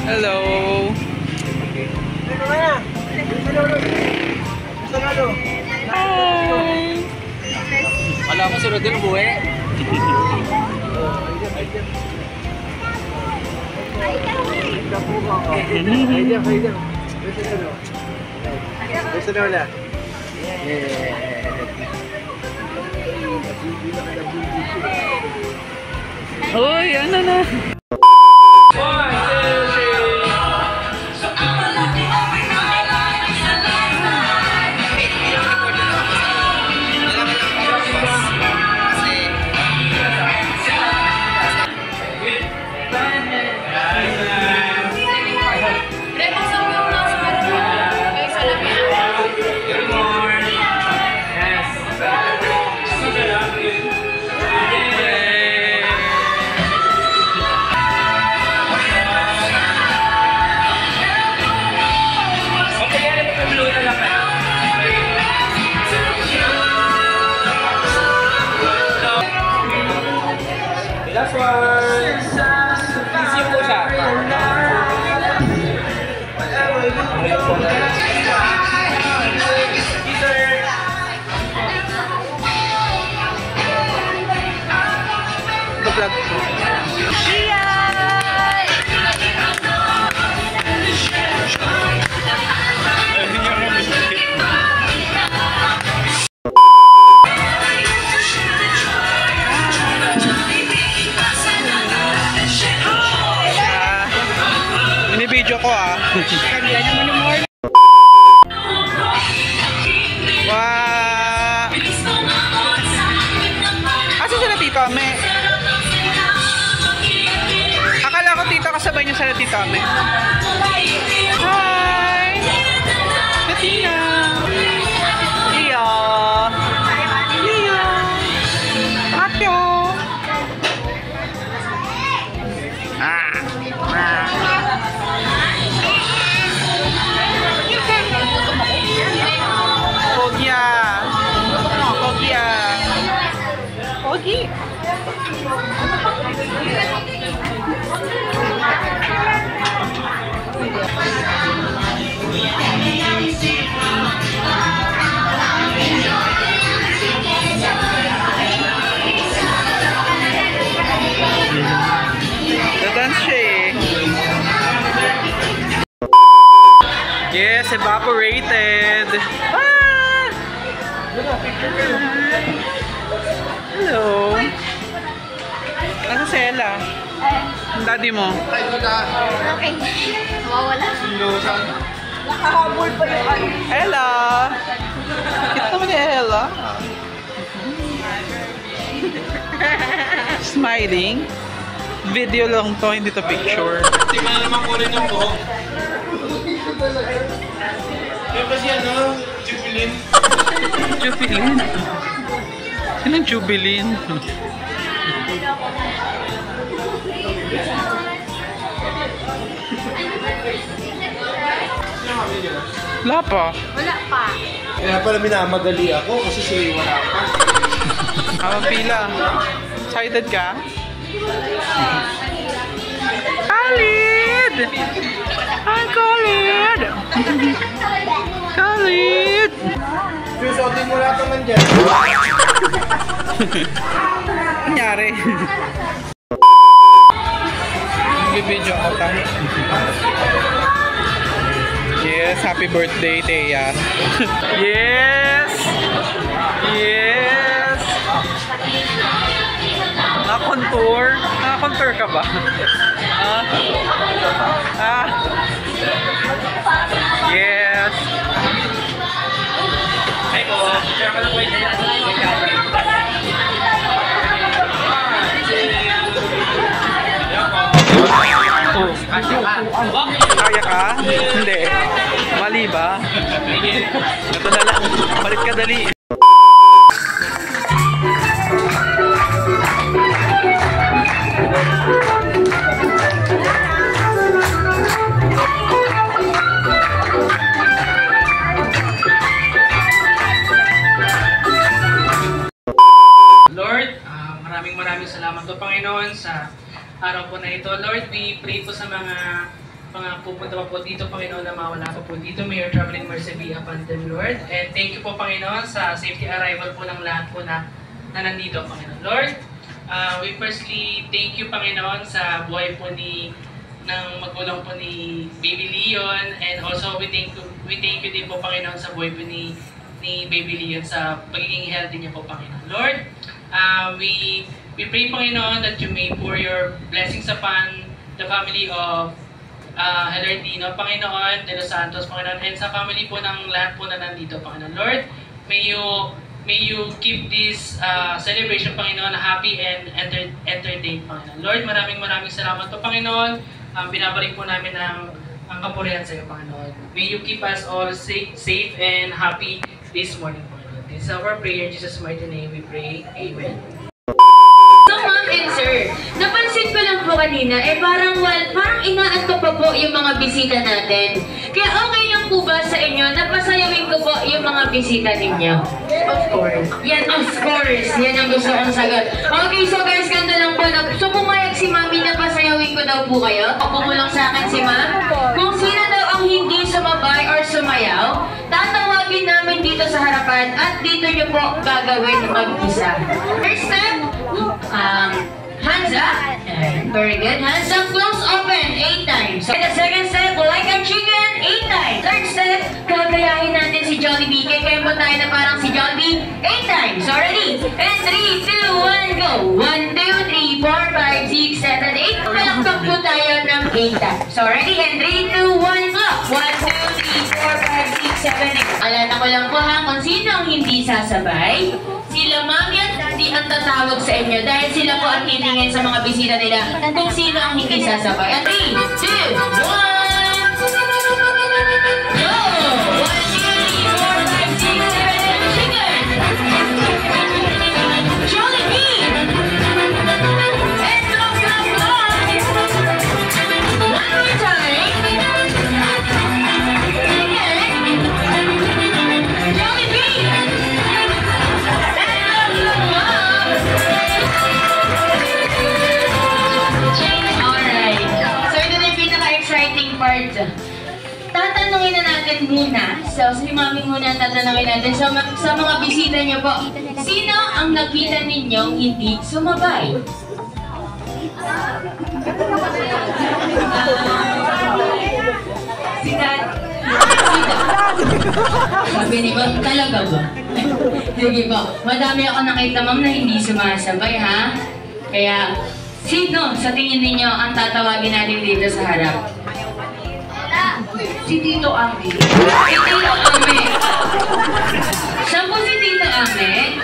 Hello. Hi. Wala ko sunod din buhay. Uy, ano na? Last one. Easy po siya. Vlog ko. Video ko Kanya naman yung more. Wow. Asa sila tito Ame? Akala ko tito kasabay niyo sila tito Ame. Hi. Katina. Iya. Iya. Atyo. Ogi. Dadance siya Yes, evaporated. Hello. Ano si Ella? Ang daddy mo? Okay. Mawawala. Nakahabol pa yung ano. Ella! Kita naman ni Ella. Smiling. Video lang to, hindi to picture. Tingnan naman ko rin yung buhok. Yung kasi Jubilin. Jubilin? Sinang Jubilin? Wala pa. Wala pa. Kaya pala minamagali ako kasi sila wala pa. Habang pila. Excited ka? Khalid! Hi, Khalid! Khalid! Susuotin mo lahat naman dyan. Nangyari? Bibidyo ko tayo. Yes, happy birthday, Thea. Yes! Yes! Naka-contour? Naka-contour ka ba? Yes! Ay ko, share ka lang kayo. Kaya ka? Hindi. Mali ba? Ito na lang. Balik ka dali. Lord, maraming salamat po Panginoon sa araw po na ito. Lord, we pray po sa mga mga pupunta pa po dito, Panginoon, na mawala pa po dito. May your traveling mercy be upon them, Lord. And thank you po, Panginoon, sa safety arrival po ng lahat po na nandito, Panginoon. Lord, we firstly thank you, Panginoon, sa buhay po ng magulang po ni Baby Leon. And also, we thank you din po, Panginoon, sa buhay po ni Baby Leon sa pagiging healthy niya po, Panginoon. Lord, we pray, Panginoon, that you may pour your blessings upon the family of Helardino, Panginoon, De Los Santos, Panginoon, and sa family po ng lahat po na nandito, Panginoon. Lord, may you keep this celebration, Panginoon, happy and entertained, Panginoon. Lord, maraming salamat po, Panginoon. Binabalik po namin ang kapurihan sa iyo, Panginoon. May you keep us all safe and happy this morning, Panginoon. This is our prayer. In Jesus' mighty name we pray. Amen. So ma'am and sir, napansin ko lang po kanina, parang inaantok pa po yung mga bisita natin. Kaya okay lang po ba sa inyo, napasayawin ko po yung mga bisita ninyo? Of course. Yan, of course. Yan ang gusto kong sagot. Okay, so guys, ganda lang po. So pumayag si mami na pasayawin ko daw po kayo. Pumulong sa akin si ma'am. Kung sino daw ang hindi sumabay or sumayaw, tatawagin namin dito sa harapan at dito nyo po gagawin mag-isa. First step, hands up. Very good. Hands up, close, open, 8 times. So, the second step, like a chicken, 8 times. Third step, gagayahin natin si Jollibee. Kaya mo tayo na parang si Jollibee, 8 times. So, ready? And 3, 2, 1, go. 1, 2, 3, 4, 5, 6, 7, 8. Palakpak po tayo ng 8 times. So, ready? And 3, 2, 1, go. 1, 2, 3, 4, 5, 6, 7, 8. Alala ko lang po ha, kung sino ang hindi sasabay, sila mami at daddy ang tatawag sa inyo dahil sila po ang hilingin sa mga bisita nila kung sino ang hindi sasabay. At 3, 2, 1, go! 1, 2, 3, 4, 5, 6, 7, 8, chicken! Jollibee! And go, go, go! One more time! Jollibee! Part. Tatanungin na natin muna. So, si mami muna ang tatanungin natin. So, sa mga bisita niyo po, sino ang nakita ninyong hindi sumabay? Si Dad. Sabi ni Ma'am, talaga ba? Sige po. Madami ako nakita, Ma'am, na hindi sumasabay, ha? Kaya, sino sa tingin ninyo ang tatawagin natin dito sa harap? Si Tito Ame. Si Tito Ame. Saan po si Tito Ame?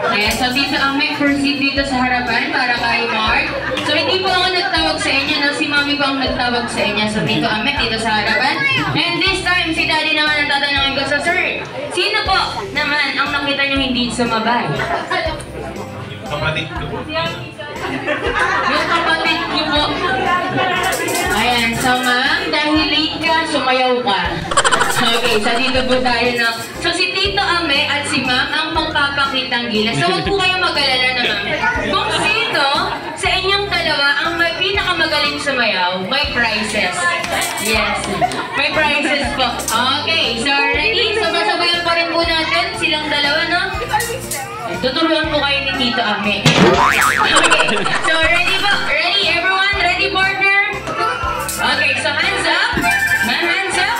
Okay, so Tito Ame, proceed dito sa harapan para kay Mark. So hindi po ako nagtawag sa inyo, no? Si Mami po ang nagtawag sa inyo. So Tito Ame, dito sa harapan. And this time, si Daddy naman ang tatanungin ko. So sir, sino po naman ang nakita nyo hindi sumabay? Kapatid ko po. Yung kapatid niyo po. Ayan, so ma'am, dahil late ka, sumayaw ka. Okay, so dito po tayo na. So si Tito Ame at si ma'am ang magpapakitang gilas. So huwag po kayong mag-alala na ma'am. Kung sino sa inyong dalawa ang may pinakamagaling sumayaw, may prizes. Yes, may prizes po. Okay, so ready? So masabayan pa rin po natin silang dalawa, no? Tuturuan po kayo ni Tito Ame. Okay, so ready po? Ready everyone? Ready partner? Okay, so hands up. Ma'am, hands up.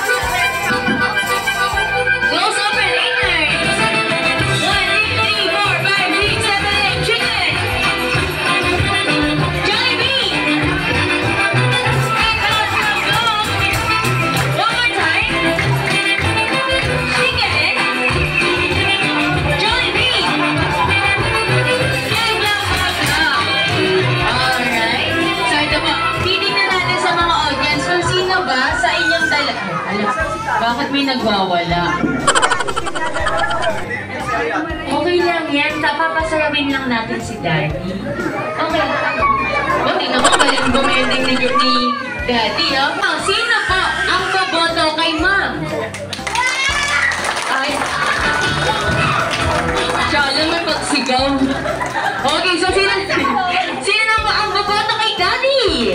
Close open, 8 times. 1, 2, 3, 4, 5, 6, 7, 8, chicken. Jollibee. And go. One more time. Chicken. Jollibee. And go. Alright. So ito po, titignan natin sa mga audience kung sino ba sa inyong dalawa. Bakit may nagwawala? Okay lang yan. Papasayawin lang natin si Daddy. Okay. Buti naman galing bumending ni Daddy, oh. Sino po ang boboto kay Ma'am? Ay. Siya, alam mo pagsigaw. Okay, so sino na po ang boboto kay Daddy?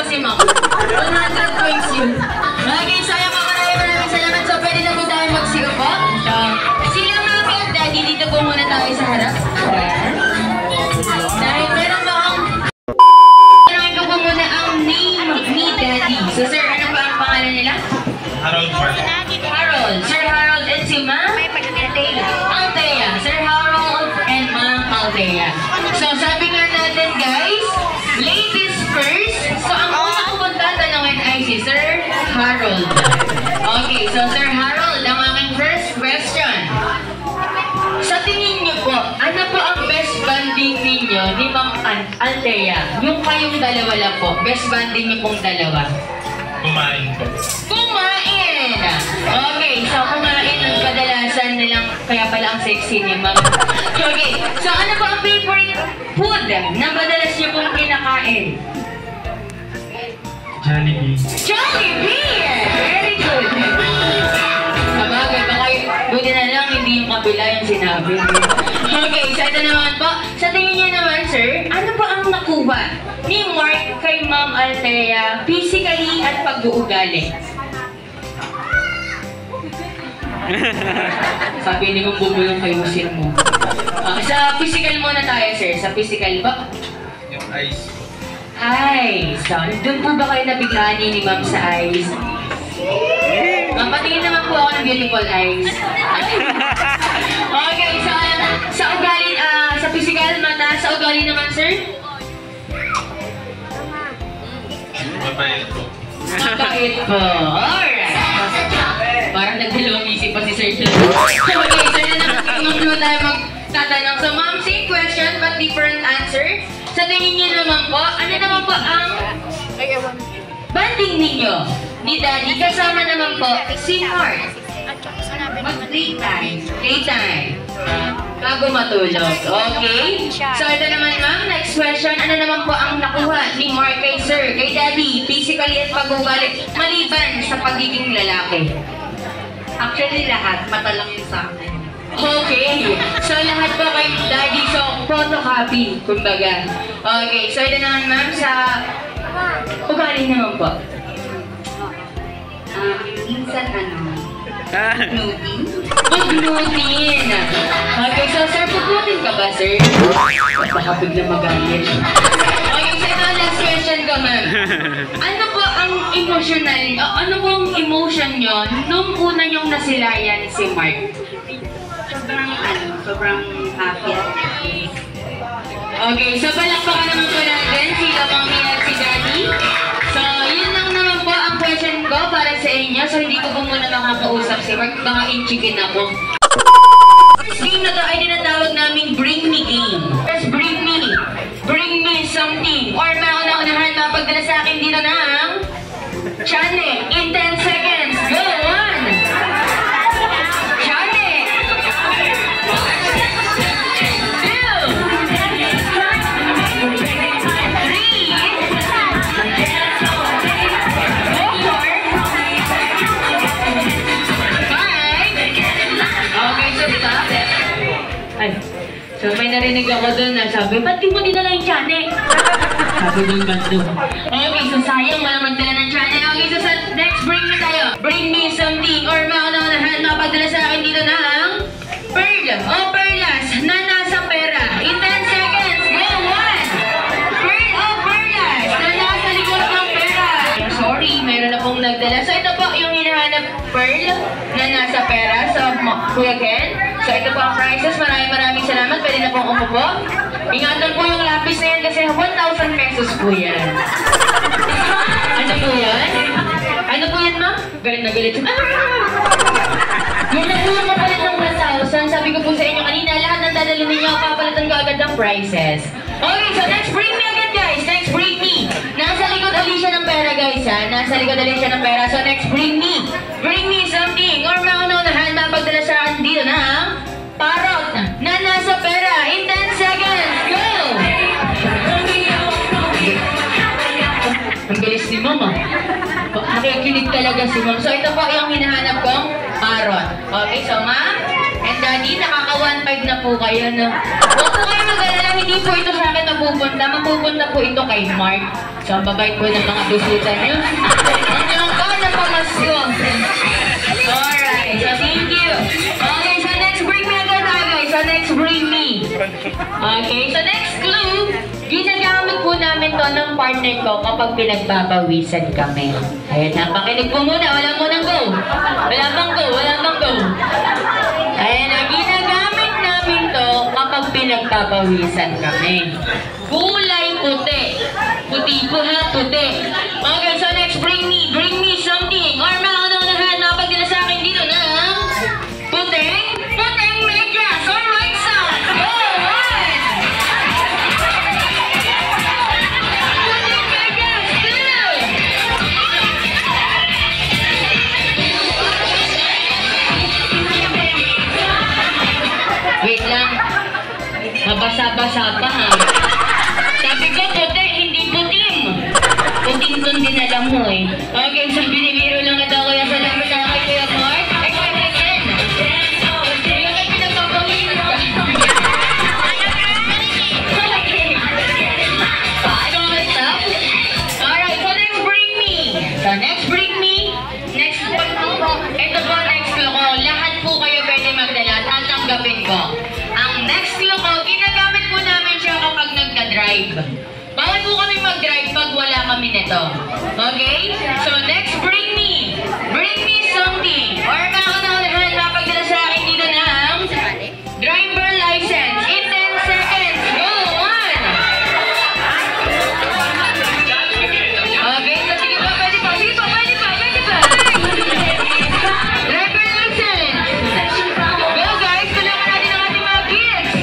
si Ma'am. 100 points yun. Okay, so yung maraming salamat. So, pwede na po tayo magsiupo. So, sila Mami at Daddy, dito po muna tayo sa harap. Dahil meron ba ang... Tanongin ko po muna ang name ni Daddy. So, sir, ano ba ang pangalan nila? Harold Mark. Harold. Sir Harold and si Ma'am? Althea. Sir Harold and Ma'am Althea. So, sabi nga natin, guys, ladies first. So, ang una ko pong tatanungin ay si Sir Harold. Okay, so Sir Harold, ang aking first question. Sa tingin niyo po, ano po ang best banding ninyo ni Ma'am Althea? Yung kayong dalawa lang po, best banding niyo pong dalawa. Kumain po. Kumain! Okay, so kumain ang kadalasan nilang, kaya pala ang sexy ni Ma'am. Okay, so ano po ang favorite food na madalas niyo pong kinakain? Jollibee. Jollibee! Very good! Sabagay, baka buti na lang hindi yung kabila yung sinabi. Okay, so ito naman po. Sa tingin niyo naman, sir, ano po ang nakuha ni Mark kay Ma'am Althea physically at pag-uugali? Sabi ni mong bubulong kayo mo. Sa physical muna tayo, sir. Sa physical ba? Yung ice. Eyes. So, doon po ba kayo nabigani ni Ma'am sa eyes? Ma'am, patingin naman po ako ng beautiful eyes. Okay, so, sa ugali, sa physical mata, sa ugali naman, sir? Mabait po. Mabait po. Alright. Parang nagdalawang isip pa si Sir John. Okay, sir, na naman tayo magtatanong. So, ma'am, same question but different answer. Sa tingin niyo naman po, ano naman po ang banding ninyo ni Daddy? Kasama naman po si Mark. Mag-playtime. Playtime. Bago matulog. Okay? So, ito naman ma'am, next question. Ano naman po ang nakuha ni Mark kay Sir, kay Daddy, physically at pag-ugali, maliban sa pagiging lalaki? Actually, lahat. Mata lang yun sa akin. Okay. So, lahat po kay Daddy. So, photocopy, kumbaga. Okay. So, ito naman ma'am sa ugali naman po. Minsan Paglutin. Okay, so sir, paglutin ka ba, sir? Baka bigla magalit. Okay, so ito ang last question ko, ma'am. Ano po ang emotional, ano po ang emotion nyo nung una nyong nasilayan si Mark? sobrang happy at Okay, so palakpakan naman po natin sila Mami at si Daddy. So, yun lang naman po ang question ko para sa inyo. So, hindi ko po muna makakausap si Mark. Baka in-chicken ako. This game na to ay dinatawag naming Bring Me Game. Just bring me something. Or mauna-unahan mapagdala sa akin dito ng Chane. In 10 seconds. Go! 1. Chane. 2. 3. Ay, so may narinig ako doon na sabi, ba't di mo dinala yung Chane? Sabi ng bando. Okay, so sayang wala magdala ng Chane. Okay, so sa next bring me tayo. Bring me something or mauna-unahan mapagdala sa akin dito ng pearl o perlas na nasa pera. In 10 seconds, go! 1. Pearl o perlas na nasa likod ng pera. Sorry, meron na pong nagdala. So ito po yung hinahanap pearl na nasa pera. So, Kuya Ken. So ito po ang prizes. Maraming salamat. Pwede na pong umupo. Ingatan po yung lapis na yan kasi 1,000 pesos po yan. Ano po yan? Ano po yan, ma'am? Galit na galit. Yan na po yung kapalit ng 1,000. Sabi ko po sa inyo kanina, lahat ng dadali ninyo, papalitan ko agad ng prizes. Okay, so next bring me agad, guys. Next bring me. Nasa likod ulit siya ng pera, guys, ha? Nasa likod ulit siya ng pera. So next bring me. Bring me something. Or mauna-unahan, mapagdala sa akin dito na parot na nasa pera. In 10 seconds. Go! Ang galis ni Mama. Nakikinig talaga si Ma'am. So ito po yung hinahanap kong parot. Okay, so Ma'am and Daddy, nakaka 1.5 na po kayo, no? Huwag po kayo mag mag-alala, hindi po ito sa akin mapupunta. Mapupunta po ito kay Mark. So, babay po ng mga bisita niyo. Ang ko na pamasko. Alright, so thank you. Okay, so next bring me agad tayo guys. So next bring me. Okay, so next clue. Ginagamit po namin to ng partner ko kapag pinagbabawisan kami. Ayan na, pakinig po muna. Wala munang go. Wala bang go, wala bang go. Ayan na, ginagamit namin to kapag pinagbabawisan kami. Kulay puti. Puti po ha, puti. Okay, so next bring me something. Or mauna-unahan, napagdala sa akin dito ng puting medyas. Alright, son. Go on! Puting medyas, two! Wait lang. Mabasa-basa pa ha. Sabi ko puti, hindi putim. Puting-tun din alam mo eh. Okay, so binibiro lang ito kuya. Salamat na kay Kuya Mark. Expectation. Hindi ka pinagpapawisan ka. Paano ka stop? Alright, so next bring me. Ito po next clue ko. Lahat po kayo pwede magdala. Tatanggapin ko. Ang next clue ko, ginagamit po namin siya kapag nagka-drive. Bawal po kami mag-drive pag wala kami nito. Okay? So next, bring me something. Or mauna-unahan, mapagdala sa akin dito ng driver license. In 10 seconds. Go! On! Okay, so sige pa, pwede pa. Driver license. Go guys, tulungan natin ang ating mga kids.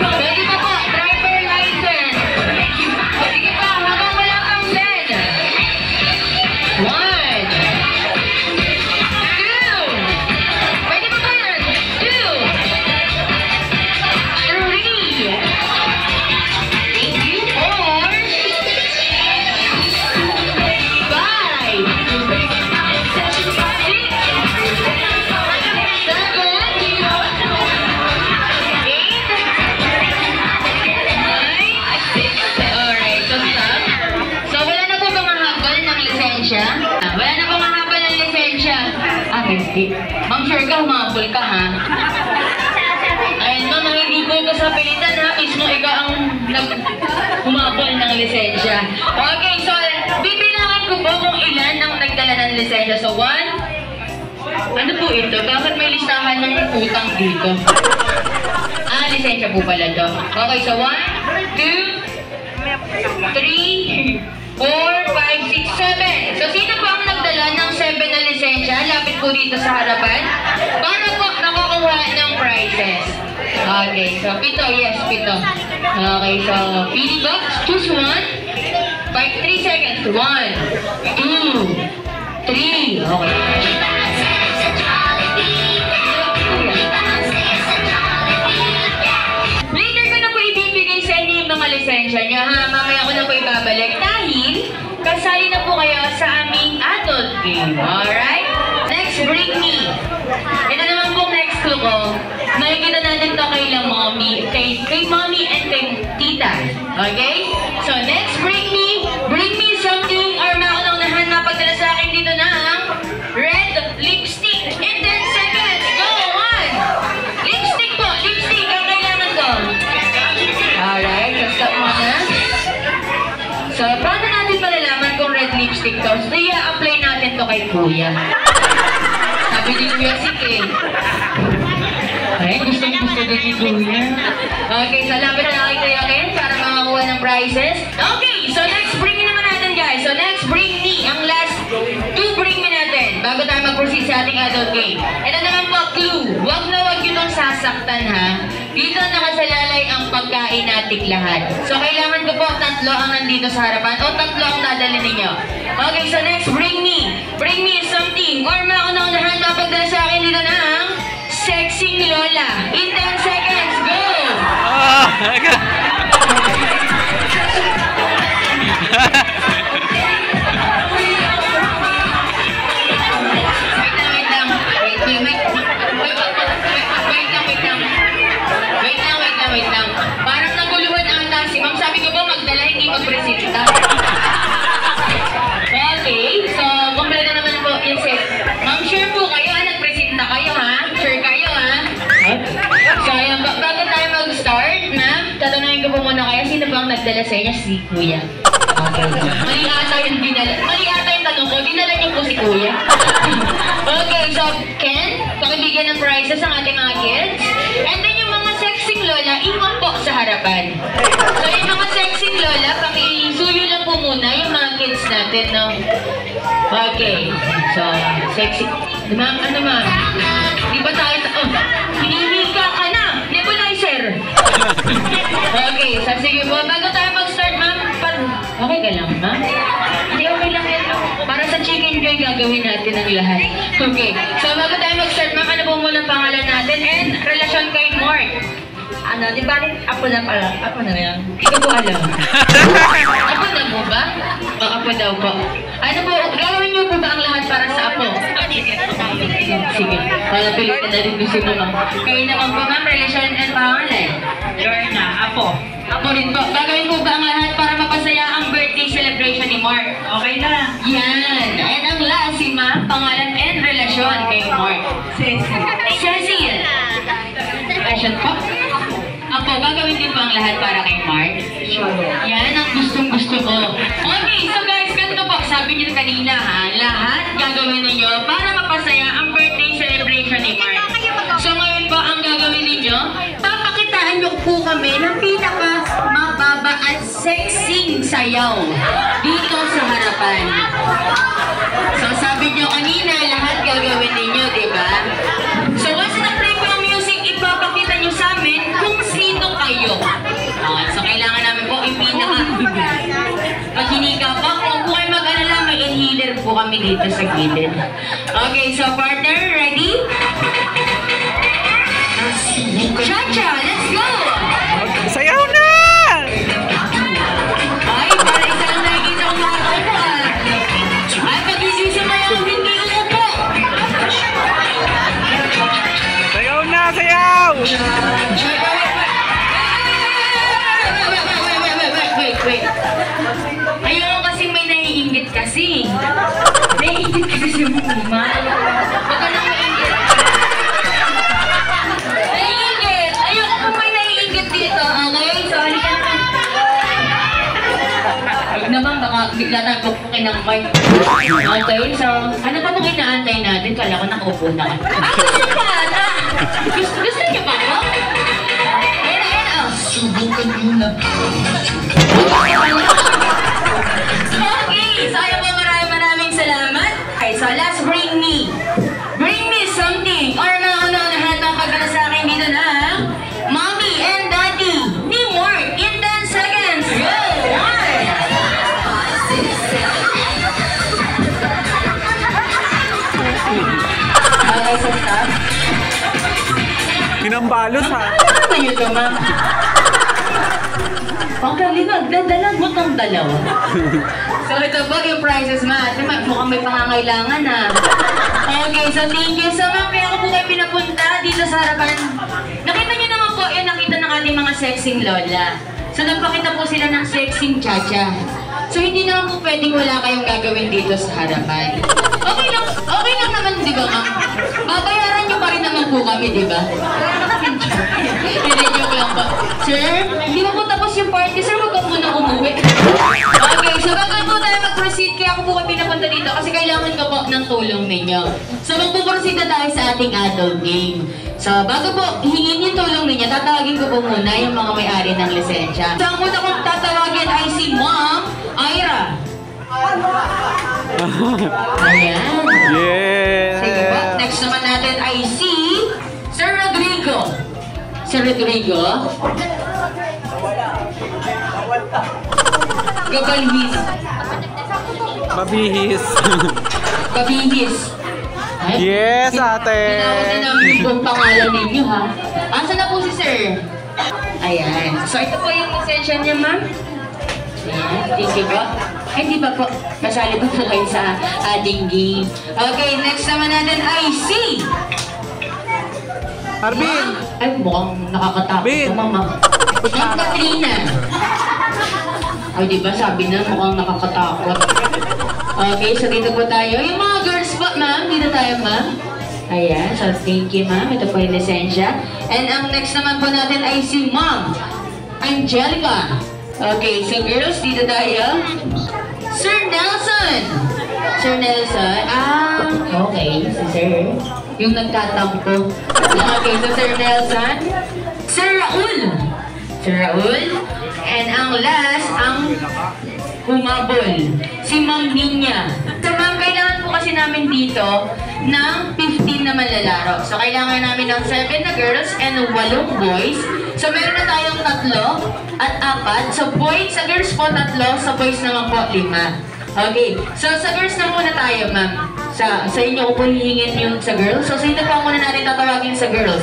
Pwede pa po, driver license. Sige pa, habang wala pang 10. 1, 2. Pwede pa ba yan? 2, 3, 4, 5, 6, 7, 8, 9, 10. Ma'am, sure ka, humabol ka ha? Ayun ma'am, hindi po ito sa pilitan ha, mismo ikaw ang humabol ng lisensya. Okay, so bibilangan ko po kung ilan ang nagdala ng lisensya. So 1, ano po ito? Bakit may listahan ng utang dito? Lisensya po pala ito. Okay, so 1, 2, 3, 4, 5, 6, 7. So sino po ang nagdala ng 7 na lisensya? Lapit po dito sa harapan. Para po nakakuha ng prizes. Okay, so 7, yes, 7. Okay, so pili box, choose 1. 3 seconds. 1, 2, 3. Okay. Later ko na po ibibigay sa inyo yung mga lisensya niya ha. Mamaya ko na po ibabalik dahil kasali na po kayo sa aming adult game. Alright? Next, bring me. Ito naman pong next clue ko. Makikita natin to kay mommy and kay tita. Okay? So next, bring me something or mauna-unahan mapagdala sa akin dito ng red lipstick. In 10 seconds. Go on! Lipstick po. Lipstick ang kailangan ko. Alright, so stop muna. So, paano natin malalaman kung red lipstick to? So, i-apply natin to kay Kuya. Sabi ni Kuya Sike. Ay, gusto din ni Kuya. Okay, so lapit na kay Kuya Ken para makakuha ng prizes. Okay, so next bring me naman natin guys. So next bring me. Ang last 2 bring me natin bago tayo mag-proceed sa ating adult game. Ito naman po, clue. Huwag na huwag yun ang sasaktan ha. Dito nakasalalay ang pagkain nating lahat. So kailangan ko po 3 ang nandito sa harapan o 3 ang dadalhin ninyo. Okay, so next bring me something or mauna-unahan mapagdala sa akin dito ng sexing lola. In 10 seconds, go! Wait lang. start, ma'am, tatanungin ko po muna kayo, sino ba ang nagdala sa inyo? Si Kuya. Okay. Mali ata yung tanong ko, dinala niyo po si Kuya. Okay, so Ken, pakibigyan ng prizes ang ating mga kids. And then yung mga sexing lola, iwan po sa harapan. So yung mga sexing lola, pakisuyo lang po muna yung mga kids natin, no? Okay, so sexy. Ma'am, ano ma'am? Di ba tayo, hinihika ka na, nebulizer. Okay, so sige po, bago tayo mag-start ma'am, okay ka lang ma'am? Hindi, okay lang yan. Para sa chicken joy, gagawin natin ang lahat. Okay, so bago tayo mag-start ma'am, ano po muna ang pangalan natin and relasyon kay Mark? Ano, di ba? Ako na pala. Ako na yan. Hindi ko po alam. Apo na po ba? O, apo daw po. Ano po, gagawin niyo po ba ang lahat para sa apo? Sige, para pilitin na rin gusto mo ma'am. Kayo naman po ma'am, relasyon and pangalan. Lorna, ako. Ako rin po. Gagawin po ba ang lahat para mapasaya ang birthday celebration ni Mark? Okay na. Yan. And ang last, si ma'am, pangalan and relasyon kay Mark. Cecil. Relasyon po? Ako, gagawin din po ang lahat para kay Mark. Yan ang gustong-gusto ko. Okay, so guys, ganito po. Sabi niyo kanina ha, lahat gagawin ninyo para mapasaya ang birthday celebration ni Mark. So ngayon po, ang gagawin ninyo, papakitaan niyo po kami ng pinaka-mababa at sexing sayaw dito sa harapan. So sabi niyo kanina, lahat gagawin ninyo, di ba? So once na-play ko ang music, ipapakita niyo sa amin kung sino kayo. So kailangan namin po yung pag hinika po, kung po kayo mag-alala, may inhaler po kami dito sa gilid. Okay, so partner, ready? Cha-cha, let's go! Sayaw na! Ay, para isa lang nakikita kong mga upo ah. Ay, pag-isisi mo yung hindi upo. Sayaw na, sayaw! Wait. Ayun kasi may naiingit kasi. Naiingit kasi si Mama. Huwag ka nang naiingit. Naiingit! Ayun kung may naiingit dito. Okay, so halika naman. Huwag naman, baka bigla tayo pupukin ng mic. Okay, so ano pa pong inaantay natin? Kala ko nakaupo na. Gusto niyo pa ata? Gusto niyo pa ako? Ayun. Subukan muna. Okay, so ayun po, maraming salamat. Okay, so let's bring me something or mga ano-unahan ng pagdala sa akin dito na Mommy and Daddy ni Mark in 10 seconds. Go! 1. Okay, so stop. Pinambalos ha. Ano kayo ito, ma'am? Okay, nagdadalag mo tong dalawa. So ito po yung prizes, ma. Mukhang may pangangailangan na. Okay, so thank you so much. Kaya ako po kayo pinapunta dito sa harapan. Nakita niyo naman po yung nakita ng ating mga sexing lola. So nagpakita po sila ng sexing cha-cha. So hindi naman po pwedeng wala kayong gagawin dito sa harapan. Okay lang naman, di ba ma'am? Babayaran niyo pa rin naman po kami, di ba? Hindi, joke lang po. Sir, hindi mo po tapos yung party, sir, huwag ka muna umuwi. Okay, so bago po tayo mag-proceed, kaya ako po kayo pinapunta dito kasi kailangan ko po ng tulong ninyo. So magpuproceed na tayo sa ating adult game. So bago po hingin yung tulong ninyo, tatawagin ko po muna yung mga may-ari ng lisensya. So ang una kong tatawagin ay si Ma'am Ira. Ayan. Yeah! Sige po. Next naman natin ay si Sir Rodrigo. Sir Rodrigo? Gabalhis. Mabihis. Kabihis. Ay, Yes, ate. Tinawag na namin yung buong pangalan ninyo, ha? Asan na po si Sir? Ayan. So, ito po yung lisensya niya, ma'am. Ayan. Thank you po. Ay, di ba po? Kasali po kayo sa ating game. Okay, next naman natin ay si... Arvin! Ay, mukhang nakakatakot Bin. ito, mama. Ma'am Katrina. Ay, di ba sabi na mukhang nakakatakot. Okay, so dito po tayo. Yung mga girls po, ma'am. Dito tayo, ma'am. Ayan, so thank you ma'am. Ito po yung lisensya. And ang next naman po natin ay si Ma'am Angelica. Okay, so girls, dito tayo. Sir Nelson! Sir Nelson, okay, si Sir. Yung nagtatampo. Okay, so Sir Nelson. Sir Raul! Sir Raul. And ang last, ang humabol. Si Ma'am Ninya. So ma'am, kailangan po kasi namin dito ng 15 na manlalaro. So kailangan namin ng 7 na girls and 8 boys. So meron na tayong 3 at 4. So boys, sa girls po 3, sa boys naman po 5. Okay, so sa girls na muna tayo ma'am. Sa inyo ko po hihingin yung sa girls. So sino pa muna natin tatawagin sa girls?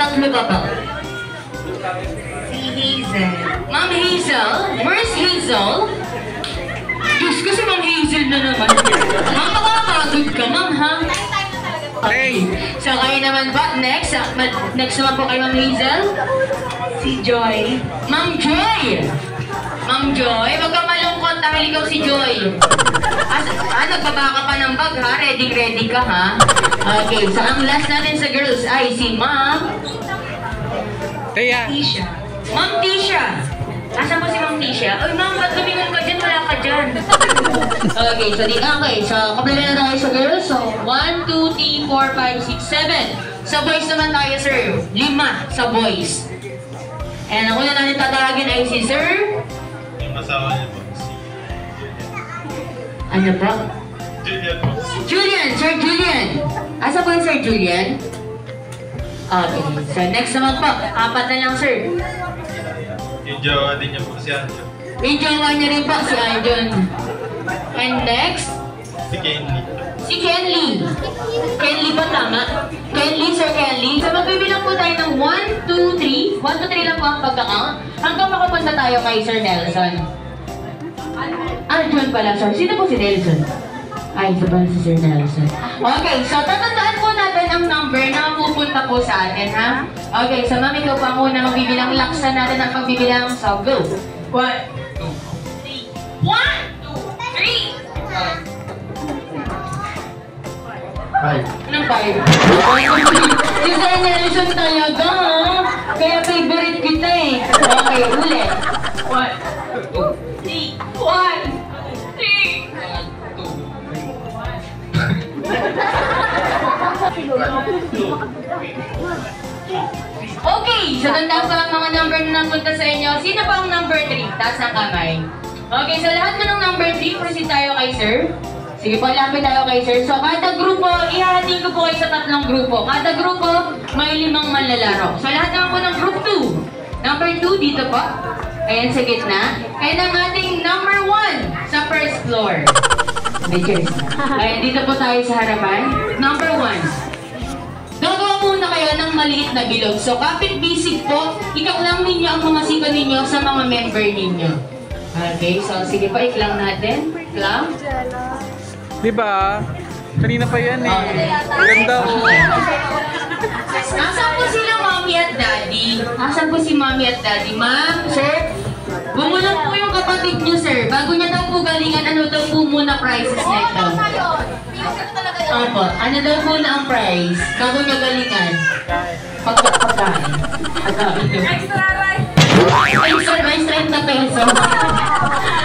3 pa pa. Si Hazel. Ma'am Hazel? Where's Hazel? Diyos ko si Ma'am Hazel na naman. Ma'am, makakagod ka ma'am ha? Okay, so kayo naman ba? Next naman po kay Ma'am Hazel? Si Joy. Ma'am Joy! Ma'am Joy, wag ka malungkot dahil ikaw si Joy. Nagbaba ka pa ng bag ha? Ready ka ha? Okay, so ang last natin sa girls ay si Ma'am Kaya, Tisha. Ma'am Tisha. Asan po si Ma'am Tisha? Ay ma'am, ba't lumingon ka dyan? Wala ka dyan. Okay, so kapila na tayo sa girls. So 1, 2, 3, 4, 5, 6, 7. Sa boys naman tayo sir. 5 sa boys. And ang una natin tatawagin ay si Sir. Yung asawa niya po. Ano po? Julian po. Julian! Sir Julian! Asa po yung Sir Julian? Okay, so next naman po. 4 na lang sir. Yung jowa din niya po si Anjo. Yung jowa niya rin po si Arjun. And next, Si Kenny. si Kenly. Kenly ba tama? Kenly, Sir Kenly. So magbibilang po tayo ng 1, 2, 3. 1, 2, 3 lang po ang pagka-count. Hanggang makapunta tayo kay Sir Nelson. Arjun pala, sir. Sino po si Nelson? Ay, isa ba si Sir Nelson? Okay, so tatandaan po natin ang number na pupunta po sa atin, ha? Okay, so ma'am, ikaw pa muna magbibilang. Laksan natin ang pagbibilang. So, go! 1, 2, 3. 1, 2, 3. Anong 5? Si Sir Nelson talaga, ha? Kaya favorite kita eh. Okay, ulit. 1, 2, 3. 1, 2, 3. Okay, so tandaan ko ang mga number na napunta sa inyo. Sino pa ang number 3? Taas ang kamay. Okay, so lahat mo ng number 3, proceed tayo kay Sir. Sige po, lapit tayo kay Sir. So kada grupo, ihahatiin ko po kayo sa 3 grupo. Kada grupo, may 5 manlalaro. So lahat naman po ng group 2. Number 2, dito po. Ayan sa gitna. And ang ating number 1 sa first floor. Ayan, dito po tayo sa harapan. Number 1. Gagawa muna kayo ng maliit na bilog. So, kapit bisig po, ikaklang ninyo ang mga siko ninyo sa mga member ninyo. Okay, so sige po, iklang natin. Iklang. di ba? Kanina pa yan eh. Ganda oh. Nasaan po sila mommy at daddy? Nasaan po si mommy at daddy? Ma'am, sir, bumulang po yung kapatid niyo, sir. Bago niya daw po galingan, ano daw po muna prices na ito? Opo, ano daw po na ang price? Bago niya galingan? Pagkain. Extra rice! Extra rice, 30 pesos.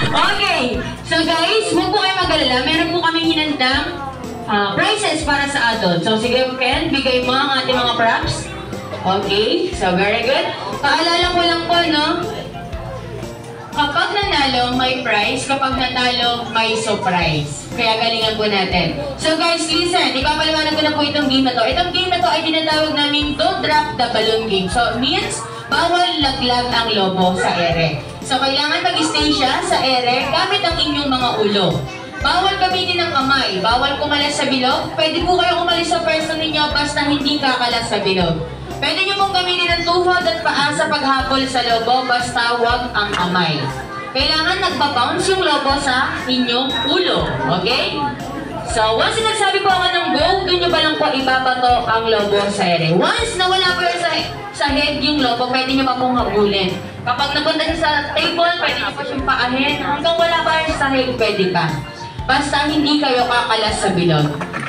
Okay, so guys, huwag po kayo mag-alala. Meron po kami hinandang prices para sa adult. So sige, Ken, bigay mo ang ating mga props. Okay, so very good. Paalala ko lang po, no? Kapag nanalo, may prize. Kapag natalo, may surprise. Kaya galingan po natin. So guys, listen. Ipapaliwanag ko na po itong game na to. Itong game na to ay tinatawag namin Don't Drop the Balloon Game. So, means, bawal laglag ang lobo sa ere. So, kailangan mag-stay siya sa ere gamit ang inyong mga ulo. Bawal gamitin ng kamay. Bawal kumalas sa bilog. Pwede po kayo umalis sa pwesto ninyo basta hindi kakalas sa bilog. Pwede nyo pong gamitin ng tuhod at paa sa paghabol sa lobo basta wag ang kamay. Kailangan nagpa-bounce yung lobo sa inyong ulo. Okay? So, once nagsabi po ako ng go, doon nyo pa lang po ibabato ang lobo sa ere. Once nawala po sa head yung lobo, pwede nyo pa pong habulin. Kapag napunta nyo sa table, pwede nyo pa siyang paahin. Hanggang wala pa sa head, pwede pa. Basta hindi kayo kakalas sa bilog.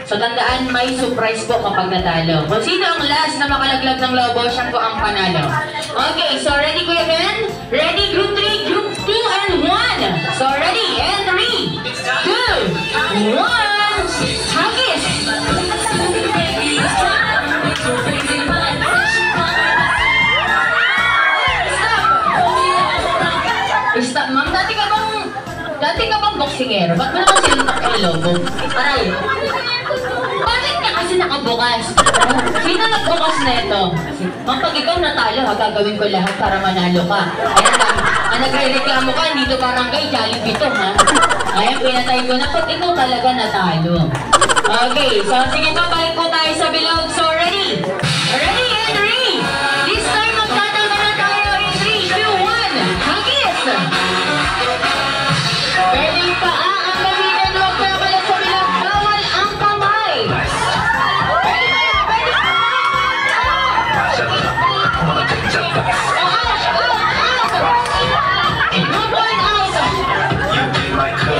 So tandaan, may surprise po kapag natalo. Kung sino ang last na makalaglag ng lobo, siya po ang panalo. Okay, so ready Kuya Ben? Ready, Group 3, Group 2, and 1. So ready, and 3, 2, 1, hagis! Stop, ma'am. Dati ka bang boksingero? Ba't mo naman sinuntak ang logo? Aray. Bakit ka kasi nakabukas? Sino nagbukas na ito? Ma'am, pag ikaw natalo, gagawin ko lahat para manalo ka. Ayan, nagre-reklamo ka, dito barangay, Jollibee to, ha? Ayan, pinatay ko na pag ikaw talaga natalo. Okay, so sige po, balik po tayo sa bilog. So, ready? Ready, and 3. This time, magtatalba na tayo in 3, 2, 1. Hagis! Pwedeng paa ang gamitin, huwag kaya pala sa bilog. Bawal ang kamay. Pwede ba? No point out.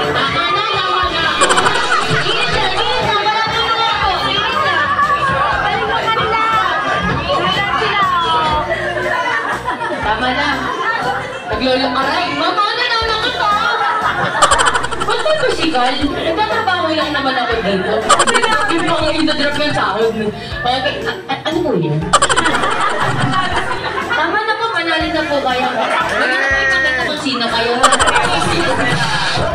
Tama na. Inis na, wala na ako. Tama na. Naglolo, aray, mama, nanalo ka to. Ba't may musikal? Nagtatrabaho lang naman ako dito. Yung pang ito-drop yung sahod. Okay, ano po yun? Tama na po, panalo na po kayo. Lagi na kayo pakita kung sino kayo.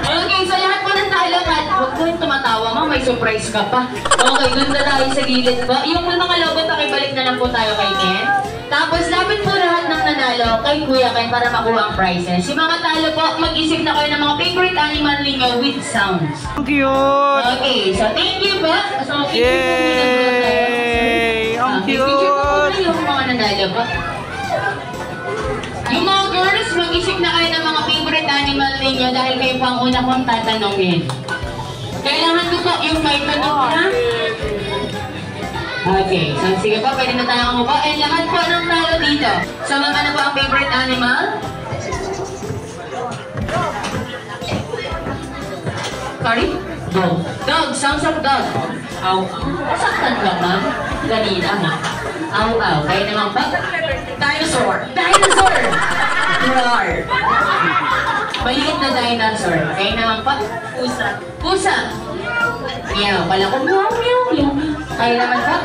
Okay, so lahat po ng talo, huwag po yung tumatawa mo, may surprise ka pa. Okay, ganda tayo sa gilid po. Yung mga logo, pakibalik na lang po tayo kay Ken. Tapos, lapit po lahat ng nanalo kay Kuya Ken para makuha ang prizes. Yung mga talo po, mag-isip na kayo ng mga favorite animal ninyo with sounds. Ang cute! Okay, so thank you po. So, Yay! Ang picture po cute! kayo yung mga nanalo po. Yung mga girls, mag-isip na kayo ng mga favorite animal ninyo dahil kayo po ang una kong tatanungin. Kailangan ko po yung may tanong na. Okay, so sige po, pwede na tayo umupo. And lahat po ng talo dito. So, mga ano po ang favorite animal? Sorry? Dog. Dog, sounds of dog. Aw. Saktan ka, ma'am? Ganina, ha? Aw, aw. Kaya naman ba? Dinosaur. Dinosaur! Roar. Maliit na dinosaur. Kaya naman pa? Pusa. Pusa. Meow. Pala ko, meow, meow, meow. Kaya naman pa?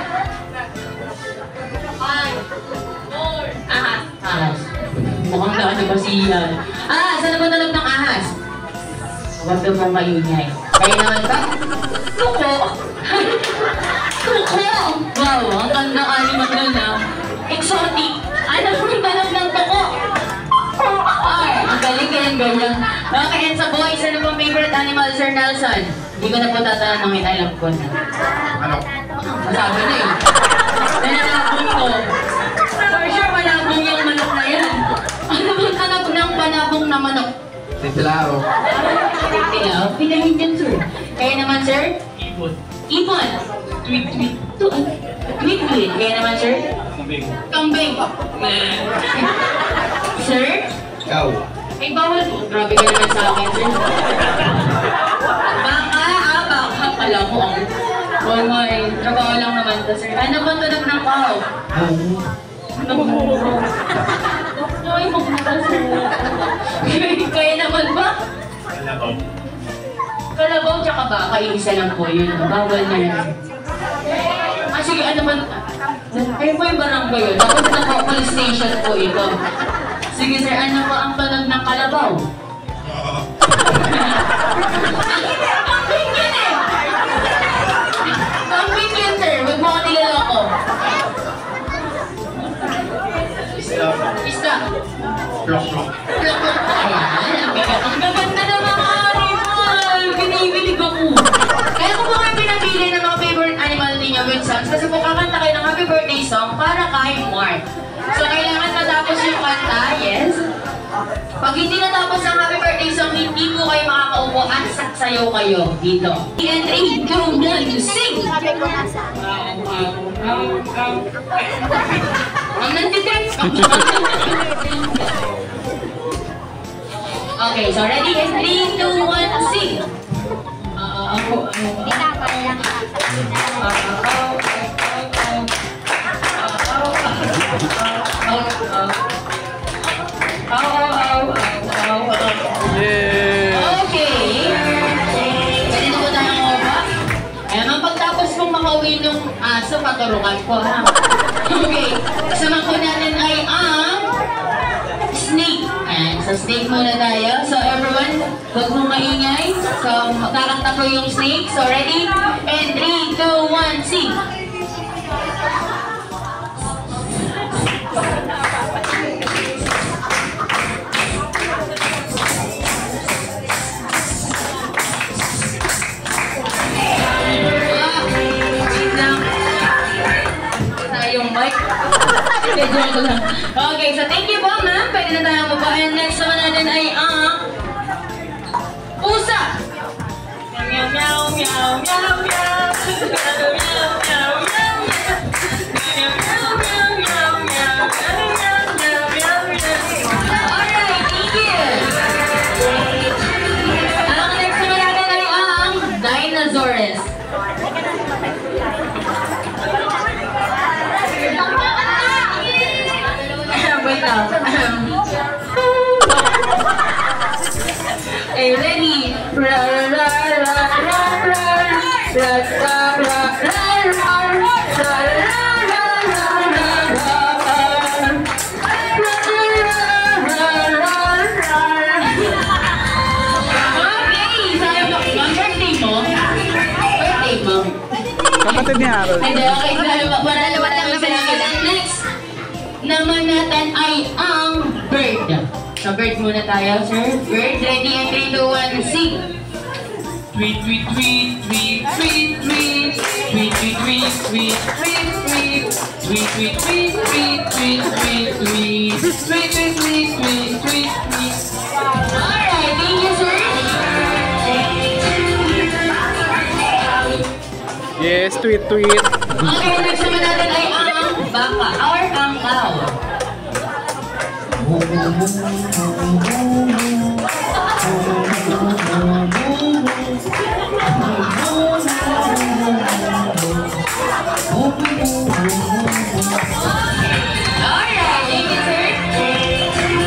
Ahas. Ahas. Mukhang na ano ba siya? Sa naman ng ahas. Huwag na pong mayunyay. Kaya naman ba? Tuko! Tuko! Wow, ang ganda animal nun, ha? Exotic! Ano po yung tanong ng tuko? Ay, ang galing ganyan. Okay, and sa boys, ano pong favorite animal, Sir Nelson? Hindi ko na po tatanungin, alam ko na. Ano? Masabi na eh. Nanalabong ko. For sure, malabong yung manok na yan. Ano bang tanong ng panabong na manok? Titilao. Titilao? Pinahin yan, sir. Kaya naman, sir? Ibon. Ibon. Tweet-tweet. Tweet-tweet. Kaya naman, sir? Kambing. Kambing. Sir? Ikaw. Ay, bawal po. Grabe ka naman sa akin, sir. Baka, baka pala mo. Oh my, trabaho lang naman to, sir. Ano ba tunog ng pao? Ay, magmata, sir. Kaya naman ba? Kalabaw. Kalabaw tsaka baka, isa lang po yun. Bawal na yan. Sige, ano ba? Kayo po yung barangay yun. Tapos na po, police station po ito. Sige, sir, ano po ang tunog ng kalabaw? Kambing yun eh! Kambing yun, sir. Huwag mo ka nilaloko. Isda. Plok-plok. Ayan, ang gaganda ng mga animal. Binibilig ako. Kaya ko po kayo pinabili ng mga favorite animal ninyo with songs kasi po kakanta kayo ng happy birthday song para kay Mark. So, kailangan matapos yung kanta, yes? Pag hindi natapos ang happy birthday song, hindi po kayo makakaupo at saksayaw kayo dito. And 3, 2, 1, sing! Ang nanditip! Okay, so ready? And 3, 2, 1, sing! Ako, turukan po ha. Okay, kasama po natin ay ang snake. Ayan, so snake muna tayo. So everyone, huwag mong maingay. So kakanta ko yung snake. So ready? And 3, 2, 1, sing! Yung mic. Okay, so thank you po, ma'am. Pwede na tayo mababa. And next naman natin ay ang pusa. Meow, meow, meow, meow, meow. Meow, meow, meow, meow. Meow, meow, meow, meow, meow. Meow, meow, meow, meow. Alright, thank you. Ang next naman natin ay ang dinosaurus. Wait lang. Okay, ready? Ra ra ra ra ra ra ra ra Kapatid ni Harold. Hindi, okay. Dalawa lang sa next naman natin ay ang bird. So bird muna tayo, sir. Bird, ready? And 3, 2, 1, sing! Tweet, tweet, tweet, tweet, tweet, tweet. Tweet, tweet, tweet, tweet, tweet, tweet. Tweet, tweet, tweet, tweet, tweet, tweet, tweet. Tweet, tweet, tweet, tweet, tweet, tweet. Alright, thank you, sir. Yes, tweet, tweet. Okay, next naman natin ay ang baka or ang cow. Alright, thank you, sir.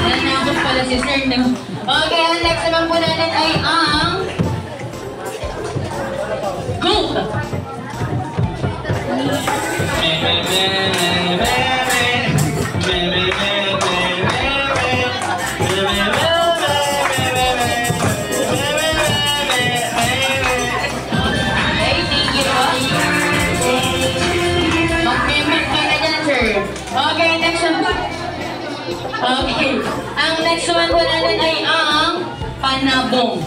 Nanakot pala si sir, no? Okay, ang next naman po natin ay ang goat. Okay, next one. Okay, ang next one po natin ay ang panabong.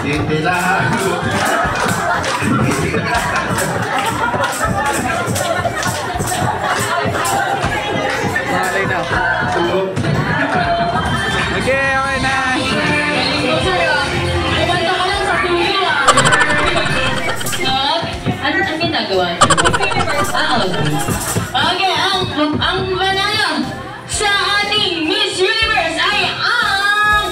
Hindi lang. Malay na. Okay, okay na. Kumanta ko lang sa tuyo ah. Ano ang ginagawa niyo? Okay, ang manalo sa ating Miss Universe ay ang...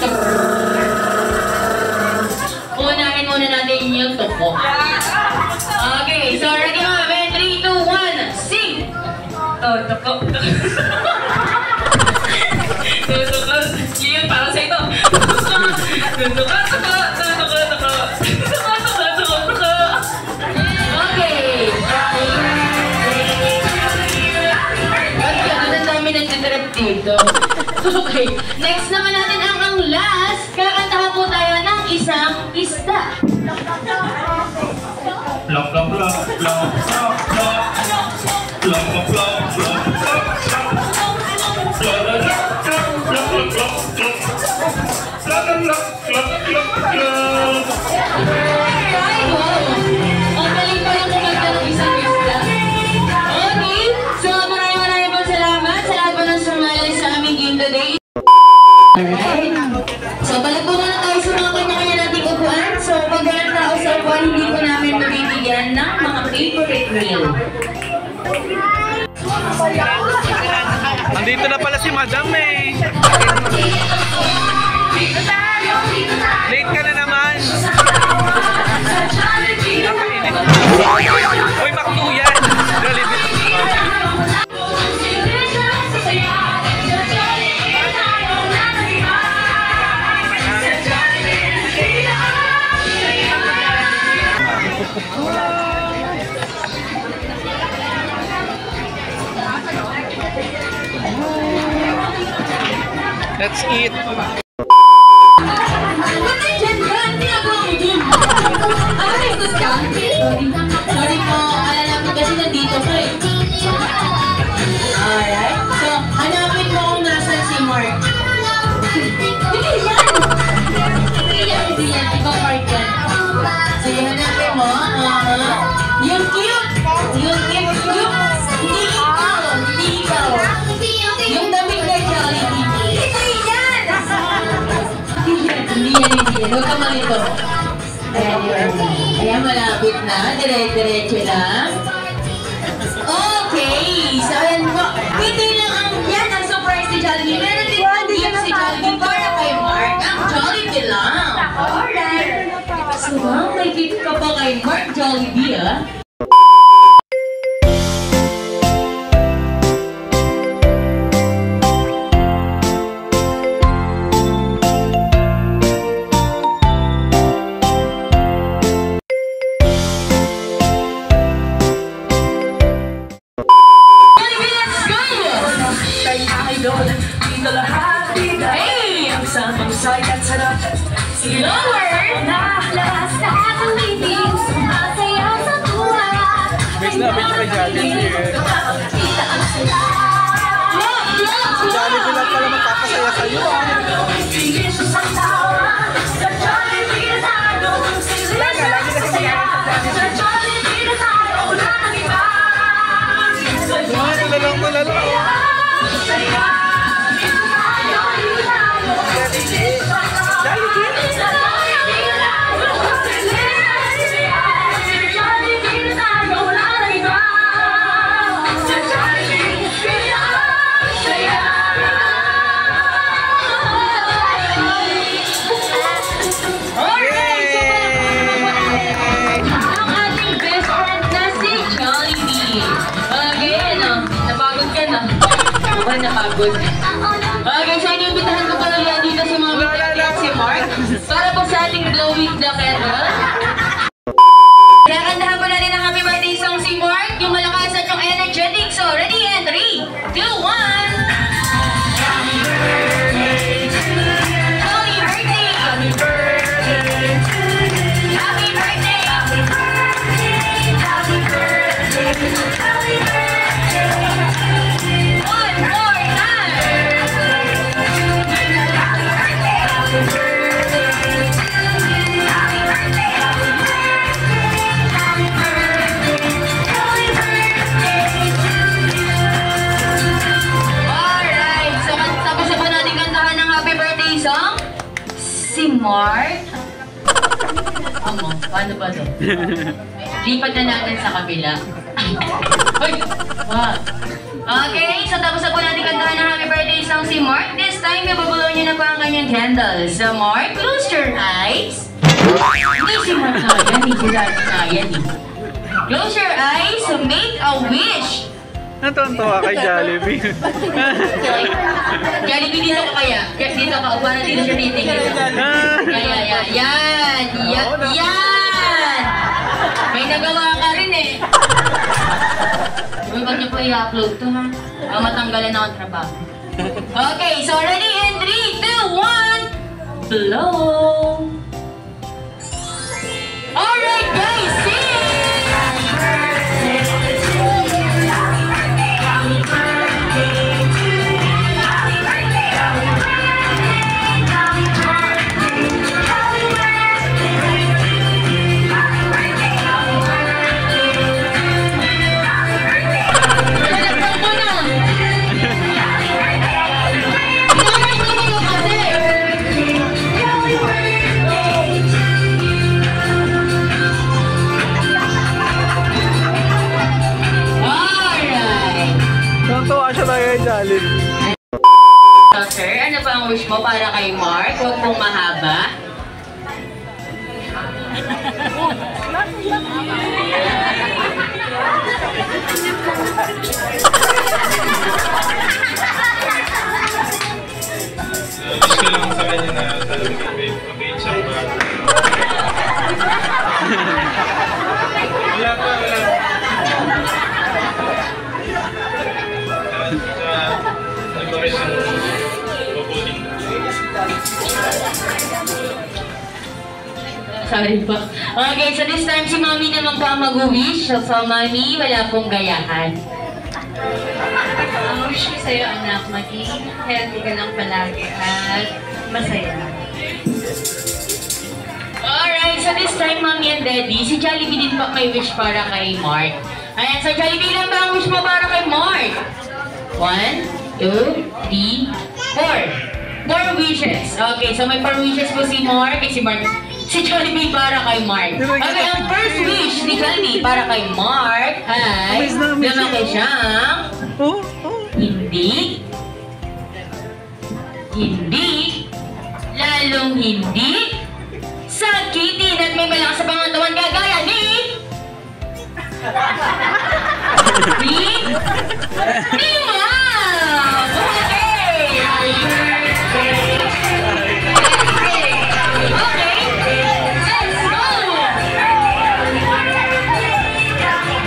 Unahin muna natin yung tuko. Okay, so ready mo? 3, 2, 1, sing! Oh, tuko. Tuko. Yun, para sa ito. Tuko. Okay. Ang dami nagtitrip dito. Okay. Next naman natin ang last. Kakantahan po tayo ng isang isda. Plop, plop, plop, plop, plop, plop. Plop, plop, plop, plop, plop, plop. Plop, plop, plop, plop, plop, plop. Plop, plop, plop, plop, plop. Ay, wow. Ang galing pa lang kumanta ng isang isda. Okay. So, maraming po salamat sa lahat po ng sumali sa aming game today. Alright. So, balik po muna tayo sa mga kanya-kanya nating upuan. So, pag walang tao sa upuan, hindi po namin mabibigyan ng mga favorite meal. Andito na pala si Madam eh. Late ka na naman. Nakainit. Uy, makto yan. Jollibee. Let's eat! Sorry po, alam ko kasi nandito ko eh. Alright, so hanapin mo kung nasan si Mark. Hindi yan. Ikaw Mark yan. Sige, hanapin mo. Yung cute. Hindi ikaw. Yung damit na Jollibee. Hindi yan. Huwag ka malito. Ayan, malapit na. Diretso lang. Okay. So, ayan po. Hindi lang ang surprise ni Jollibee. Meron din ang gift si Jollibee para kay Mark. Ang Jollibee lang. Alright. So, may gift ka pa kay Mark Jollibee, ah. Best na bitch kay Jollibee. Si Jollibee lang pala magpapasaya sa'yo. Napagod. Okay, so inimbitahan ko pala yan dito si mga si Mark para po sa ating Glow with the Kettle. Kaya kandahan po natin ang happy birthday song si Mark, yung malakas at yung energetic. So, ready and 3, 2, 1! Happy birthday! Happy birthday! Happy birthday! Happy birthday! Happy birthday! Happy birthday! Si Mark? Paano ba ito? Lipat na natin sa kabila. Ay! Wow! Okay, so tapos na po natin kantahan ng happy birthday song si Mark. This time, mababulaw niyo na po ang kanyang candle. So Mark, close your eyes. Hindi si Mark na yan, hindi si Mark na yan. Close your eyes, so make a wish. Natuntua kay Jollibee. Jollibee, dito ka kaya? Dito ka, para dito siya titingin. Yan! May nagawa ka rin eh. Huwag niyo po i-upload to ha. Matanggalan na ang trabaho. Okay, so ready in 3, 2, 1, blow! Alright guys, sing! Sir, ano ba ang wish mo para kay Mark? Huwag pong mahaba. Gusto lang sa kanya na talagang mabait siya ba? Wala pa. Nag-oras ang mabuting Sorry po. Okay, so this time si Mami naman po ang mag-wish. So, Mami, wala pong gayahan. Ang wish ko sa'yo, anak, maging healthy ka lang palagi at masaya. Alright, so this time, Mami and Daddy, si Jollibee din po may wish para kay Mark. Ayan, so Jollibee lang ba ang wish mo para kay Mark? 1, 2, 3, 4. 4 wishes. Okay, so may 4 wishes po si Mark, si Jollibee para kay Mark. Okay, ang first wish ni Jollibee para kay Mark ay lumaki siyang hindi, lalong hindi, sakitin at may malakas sa pangatawan kagaya ni Ma'am! Okay, let's go!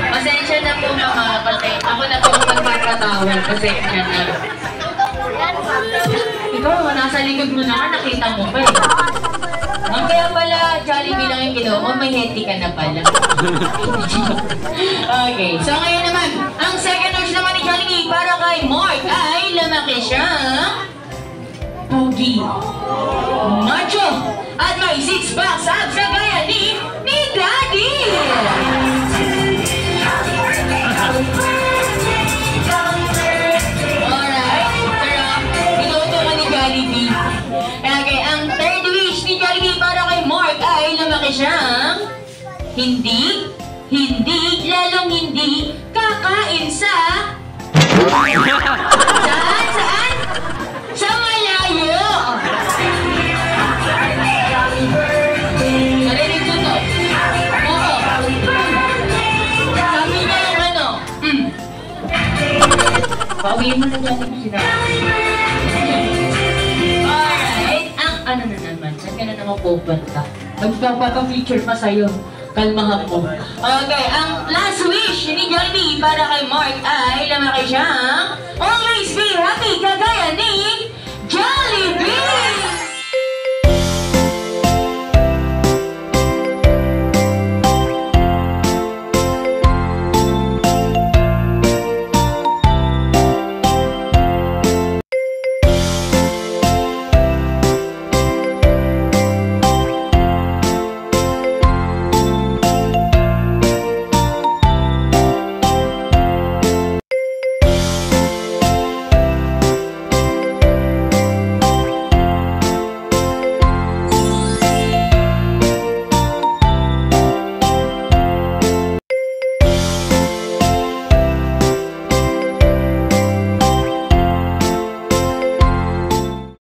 Pasensya na po mga kapatid. Ako na po magpapatawag. Pasensya na. Ikaw, nasa likod mo naman, nakita mo pa eh. Ang kaya pala, Jollibee lang yung kinuha mo, may henti ka na pala. Okay, so ngayon naman, ang second wish naman ni Jollibee para kay Mark ay lumaki siyang pogi, macho, at may 6-pack abs na gaya ni Daddy! Alright, sarap. Pinuto ka ni Jollibee. Okay, ang third wish ni Jollibee para kay Mark ay lumaki siyang hindi, lalong hindi, kakain sa... Saan? Sa malayo! Narinig ko to. Oo. Sabi niya yung ano. Pauwiin mo na dyan yung sinabi. Alright. Ang ano na naman. Saan ka na naman pupunta? Magpapaka-feature pa sa'yo. Kalmahan mo. Okay. Ang last wish ni Jollibee para kay Mark ay lumaki siyang always be happy kagaya ni